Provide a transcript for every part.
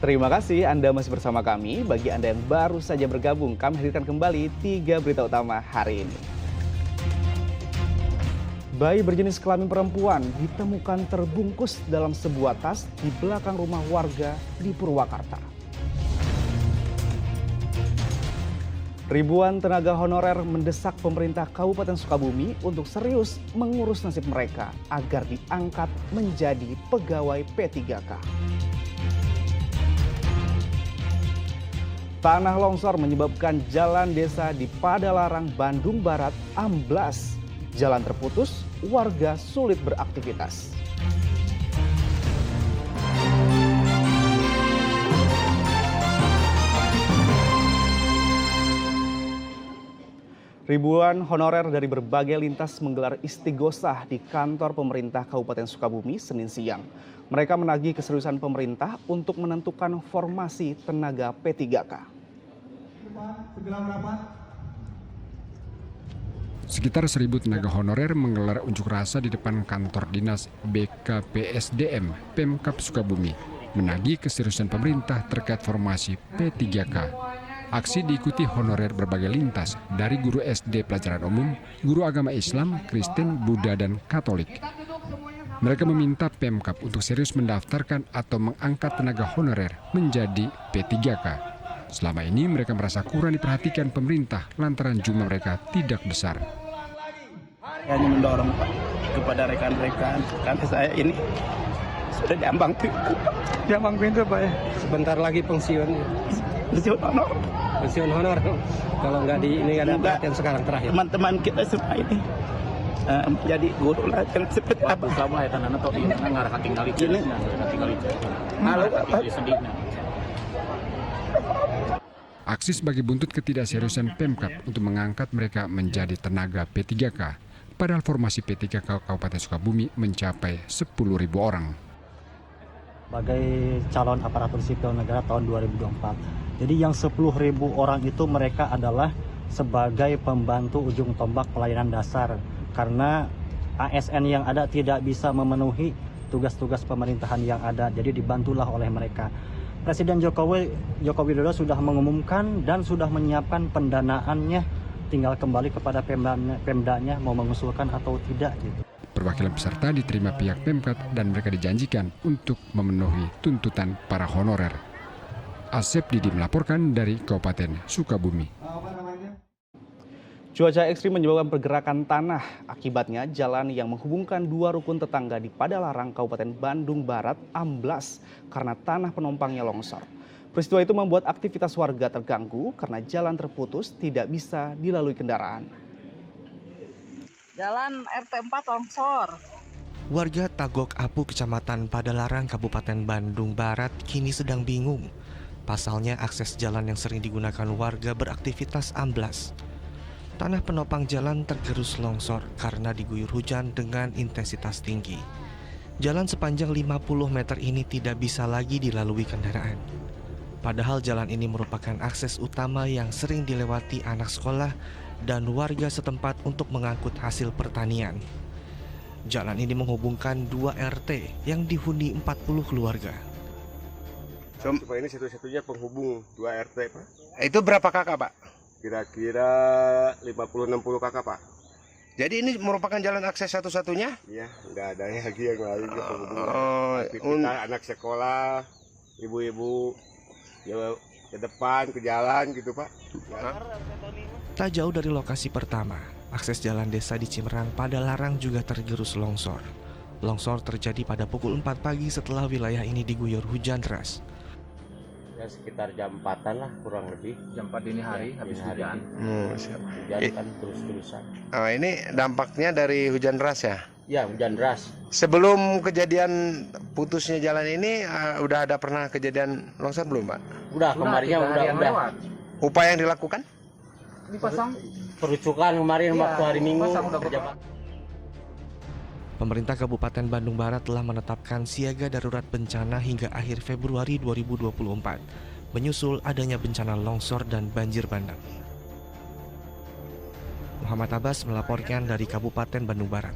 Terima kasih Anda masih bersama kami. Bagi Anda yang baru saja bergabung, kami hadirkan kembali 3 berita utama hari ini. Bayi berjenis kelamin perempuan ditemukan terbungkus dalam sebuah tas di belakang rumah warga di Purwakarta. Ribuan tenaga honorer mendesak pemerintah Kabupaten Sukabumi untuk serius mengurus nasib mereka agar diangkat menjadi pegawai P3K. Tanah longsor menyebabkan jalan desa di Padalarang, Bandung Barat amblas. Jalan terputus, warga sulit beraktivitas. Ribuan honorer dari berbagai lintas menggelar istighosah di kantor pemerintah Kabupaten Sukabumi Senin siang. Mereka menagih keseriusan pemerintah untuk menentukan formasi tenaga P3K. Sekitar 1.000 tenaga honorer menggelar unjuk rasa di depan kantor dinas BKPSDM Pemkab Sukabumi, menagih keseriusan pemerintah terkait formasi P3K. Aksi diikuti honorer berbagai lintas dari guru SD pelajaran umum, guru agama Islam, Kristen, Buddha, dan Katolik. Mereka meminta Pemkab untuk serius mendaftarkan atau mengangkat tenaga honorer menjadi P3K. Selama ini mereka merasa kurang diperhatikan pemerintah lantaran jumlah mereka tidak besar. Hanya mendorong Pak kepada rekan-rekan karena saya ini sudah diambang pintu Pak ya. Sebentar lagi pensiun. Pensiun honor. Kalau nggak di ini nggak ada perhatian sekarang terakhir. Teman-teman kita semua ini menjadi guru lah seperti apa? Sama ya tanah atau ini ngarah tinggal itu. Halo Pak. Aksi sebagai buntut ketidakseriusan Pemkab untuk mengangkat mereka menjadi tenaga P3K. Padahal formasi P3K Kabupaten Sukabumi mencapai 10.000 orang. Sebagai calon aparatur sipil negara tahun 2024. Jadi yang 10.000 orang itu mereka adalah sebagai pembantu ujung tombak pelayanan dasar. Karena ASN yang ada tidak bisa memenuhi tugas-tugas pemerintahan yang ada. Jadi dibantulah oleh mereka. Presiden Joko Widodo sudah mengumumkan dan sudah menyiapkan pendanaannya, tinggal kembali kepada Pemdanya mau mengusulkan atau tidak gitu. Perwakilan peserta diterima pihak Pemkab dan mereka dijanjikan untuk memenuhi tuntutan para honorer. Asep Didi melaporkan dari Kabupaten Sukabumi. Cuaca ekstrim menyebabkan pergerakan tanah. Akibatnya jalan yang menghubungkan dua rukun tetangga di Padalarang, Kabupaten Bandung Barat amblas karena tanah penumpangnya longsor. Peristiwa itu membuat aktivitas warga terganggu karena jalan terputus tidak bisa dilalui kendaraan. Jalan RT 4 longsor. Warga Tagok Apu, Kecamatan Padalarang, Kabupaten Bandung Barat kini sedang bingung. Pasalnya akses jalan yang sering digunakan warga beraktivitas amblas. Tanah penopang jalan tergerus longsor karena diguyur hujan dengan intensitas tinggi. Jalan sepanjang 50 meter ini tidak bisa lagi dilalui kendaraan. Padahal jalan ini merupakan akses utama yang sering dilewati anak sekolah dan warga setempat untuk mengangkut hasil pertanian. Jalan ini menghubungkan 2 RT yang dihuni 40 keluarga. Supaya ini satu-satunya penghubung 2 RT, Pak. Itu berapa kakak Pak? Kira-kira 50-60 kakak, Pak. Jadi ini merupakan jalan akses satu-satunya? Iya, nggak ada lagi yang lain penghubungan. Tapi kita anak sekolah, ibu-ibu, ya ke depan, ke jalan gitu, Pak. Ya. Tak jauh dari lokasi pertama, akses jalan desa di Cimerang Padalarang juga tergerus longsor. Longsor terjadi pada pukul 4 pagi setelah wilayah ini diguyur hujan deras. Ya sekitar jam 4-an lah kurang lebih. Jam 4 dini hari ya, habis hujan. Hujan kan terus-terusan. Oh, ini dampaknya dari hujan deras ya? Ya hujan deras. Sebelum kejadian putusnya jalan ini udah ada pernah kejadian longsor belum, Pak? Udah kemarinnya udah. Upaya yang dilakukan? Dipasang perucukan kemarin waktu hari Minggu. Pemerintah Kabupaten Bandung Barat telah menetapkan siaga darurat bencana hingga akhir Februari 2024, menyusul adanya bencana longsor dan banjir bandang. Muhammad Abbas melaporkan dari Kabupaten Bandung Barat.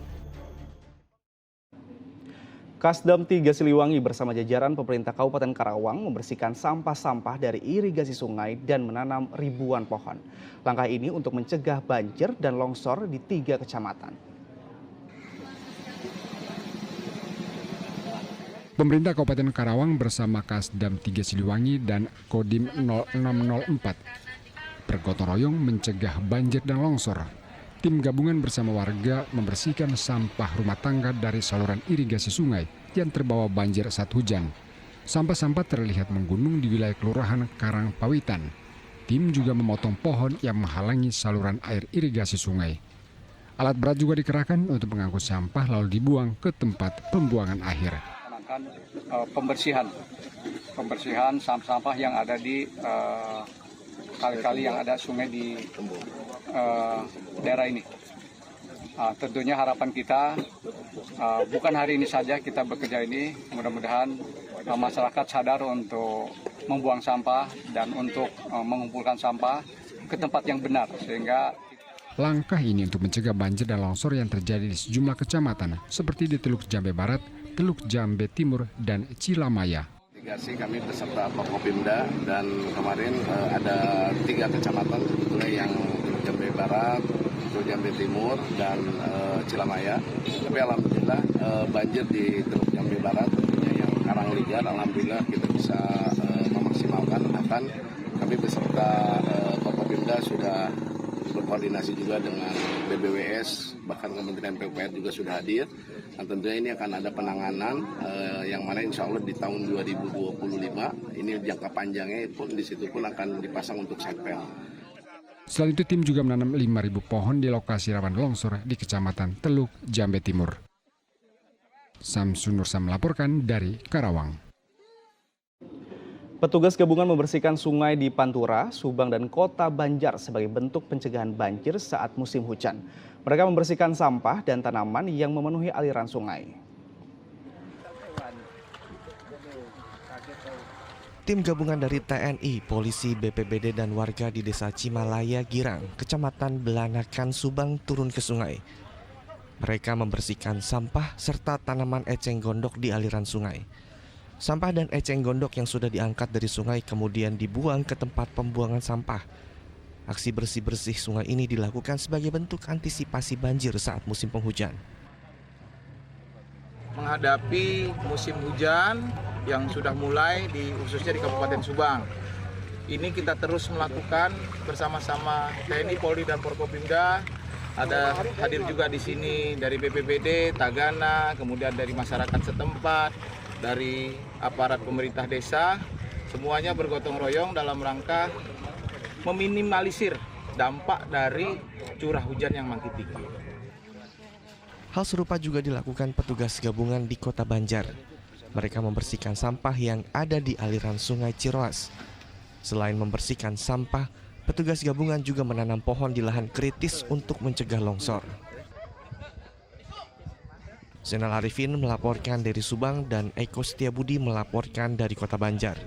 Kasdam 3 Siliwangi bersama jajaran pemerintah Kabupaten Karawang membersihkan sampah-sampah dari irigasi sungai dan menanam ribuan pohon. Langkah ini untuk mencegah banjir dan longsor di 3 kecamatan. Pemerintah Kabupaten Karawang bersama Kasdam 3 Siliwangi dan Kodim 0604 bergotong royong mencegah banjir dan longsor. Tim gabungan bersama warga membersihkan sampah rumah tangga dari saluran irigasi sungai yang terbawa banjir saat hujan. Sampah-sampah terlihat menggunung di wilayah Kelurahan Karangpawitan. Tim juga memotong pohon yang menghalangi saluran air irigasi sungai. Alat berat juga dikerahkan untuk mengangkut sampah lalu dibuang ke tempat pembuangan akhir. Pembersihan sampah-sampah yang ada di kali-kali yang ada sungai di daerah ini. Tentunya harapan kita bukan hari ini saja kita bekerja ini, mudah-mudahan masyarakat sadar untuk membuang sampah dan untuk mengumpulkan sampah ke tempat yang benar, sehingga langkah ini untuk mencegah banjir dan longsor yang terjadi di sejumlah kecamatan seperti di Teluk Jambe Barat, Teluk Jambe Timur, dan Cilamaya. Kami beserta Forkopimda dan kemarin ada 3 kecamatan sebetulnya yang Teluk Jambe Barat, Teluk Jambe Timur, dan Cilamaya. Tapi alhamdulillah banjir di Teluk Jambe Barat yang Karangligar, alhamdulillah kita bisa memaksimalkan. Akan kami beserta Forkopimda sudah berkoordinasi juga dengan BBWS, bahkan Kementerian PUPR juga sudah hadir. Dan tentunya ini akan ada penanganan yang mana insya Allah di tahun 2025, ini jangka panjangnya pun di situ pun akan dipasang untuk sepel. Selain itu tim juga menanam 5.000 pohon di lokasi rawan longsor di Kecamatan Teluk Jambe Timur. Samsun Nursa melaporkan dari Karawang. Petugas gabungan membersihkan sungai di Pantura, Subang, dan Kota Banjar sebagai bentuk pencegahan banjir saat musim hujan. Mereka membersihkan sampah dan tanaman yang memenuhi aliran sungai. Tim gabungan dari TNI, polisi, BPBD, dan warga di Desa Cimalaya, Girang, Kecamatan Belanakan, Subang turun ke sungai. Mereka membersihkan sampah serta tanaman eceng gondok di aliran sungai. Sampah dan eceng gondok yang sudah diangkat dari sungai kemudian dibuang ke tempat pembuangan sampah. Aksi bersih-bersih sungai ini dilakukan sebagai bentuk antisipasi banjir saat musim penghujan. Menghadapi musim hujan yang sudah mulai khususnya di Kabupaten Subang. Ini kita terus melakukan bersama-sama TNI, Polri, dan Forkopimda. Ada hadir juga di sini dari BPBD, Tagana, kemudian dari masyarakat setempat, dari aparat pemerintah desa, semuanya bergotong royong dalam rangka meminimalisir dampak dari curah hujan yang makin tinggi. Hal serupa juga dilakukan petugas gabungan di Kota Banjar. Mereka membersihkan sampah yang ada di aliran Sungai Ciroas. Selain membersihkan sampah, petugas gabungan juga menanam pohon di lahan kritis untuk mencegah longsor. Zainal Arifin melaporkan dari Subang dan Eko Setiabudi melaporkan dari Kota Banjar.